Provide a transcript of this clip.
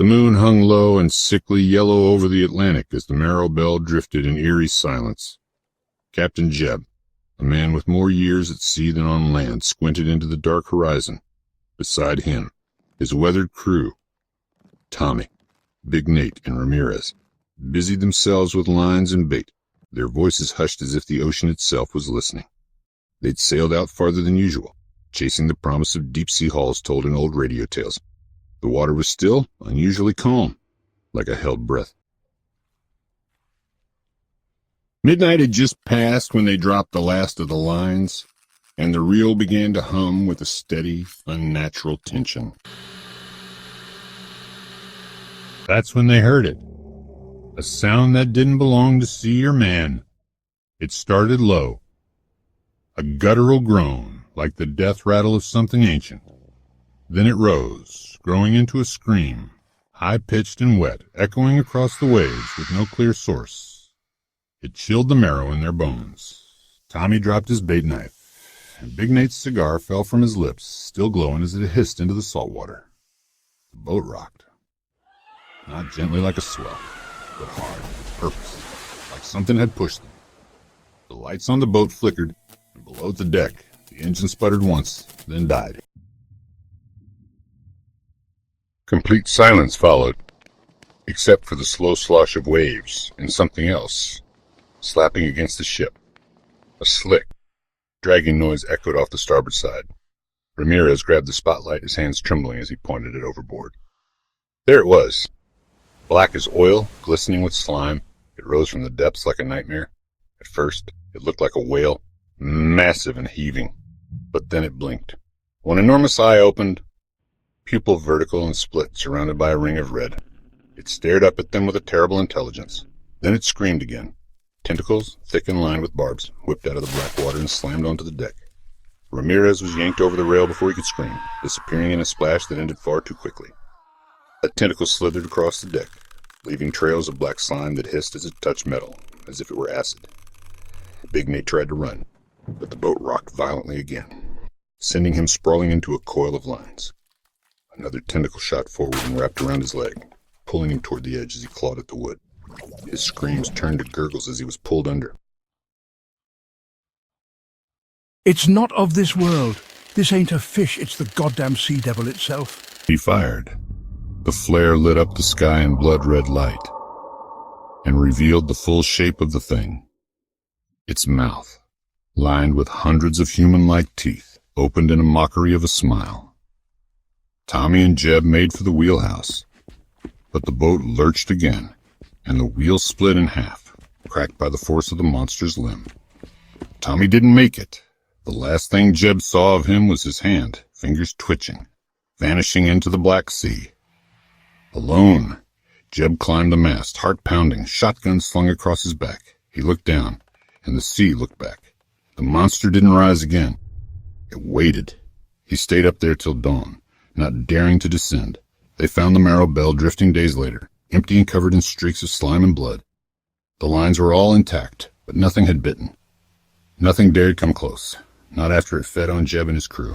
The moon hung low and sickly yellow over the Atlantic as the Marrow Belle drifted in eerie silence. Captain Jeb, a man with more years at sea than on land, squinted into the dark horizon. Beside him, his weathered crew, Tommy, Big Nate, and Ramirez, busied themselves with lines and bait, their voices hushed as if the ocean itself was listening. They'd sailed out farther than usual, chasing the promise of deep-sea hauls told in old radio tales. The water was still, unusually calm, like a held breath. Midnight had just passed when they dropped the last of the lines, and the reel began to hum with a steady, unnatural tension. That's when they heard it. A sound that didn't belong to sea or man. It started low. A guttural groan, like the death rattle of something ancient. Then it rose, growing into a scream, high-pitched and wet, echoing across the waves with no clear source. It chilled the marrow in their bones. Tommy dropped his bait knife, and Big Nate's cigar fell from his lips, still glowing as it hissed into the salt water. The boat rocked. Not gently like a swell, but hard, with purpose, like something had pushed them. The lights on the boat flickered, and below the deck, the engine sputtered once, then died. Complete silence followed, except for the slow slosh of waves and something else, slapping against the ship. A slick, dragging noise echoed off the starboard side. Ramirez grabbed the spotlight, his hands trembling as he pointed it overboard. There it was, black as oil, glistening with slime. It rose from the depths like a nightmare. At first, it looked like a whale, massive and heaving, but then it blinked. One enormous eye opened, pupil vertical and split, surrounded by a ring of red. It stared up at them with a terrible intelligence. Then it screamed again. Tentacles, thick and lined with barbs, whipped out of the black water and slammed onto the deck. Ramirez was yanked over the rail before he could scream, disappearing in a splash that ended far too quickly. A tentacle slithered across the deck, leaving trails of black slime that hissed as it touched metal, as if it were acid. Big Nate tried to run, but the boat rocked violently again, sending him sprawling into a coil of lines. Another tentacle shot forward and wrapped around his leg, pulling him toward the edge as he clawed at the wood. His screams turned to gurgles as he was pulled under. It's not of this world. This ain't a fish, it's the goddamn sea devil itself. He fired. The flare lit up the sky in blood-red light and revealed the full shape of the thing. Its mouth, lined with hundreds of human-like teeth, opened in a mockery of a smile. Tommy and Jeb made for the wheelhouse, but the boat lurched again, and the wheel split in half, cracked by the force of the monster's limb. Tommy didn't make it. The last thing Jeb saw of him was his hand, fingers twitching, vanishing into the Black Sea. Alone, Jeb climbed the mast, heart pounding, shotgun slung across his back. He looked down, and the sea looked back. The monster didn't rise again. It waited. He stayed up there till dawn, not daring to descend. They found the Marrow Belle drifting days later, empty and covered in streaks of slime and blood. The lines were all intact, but nothing had bitten. Nothing dared come close, not after it fed on Jeb and his crew.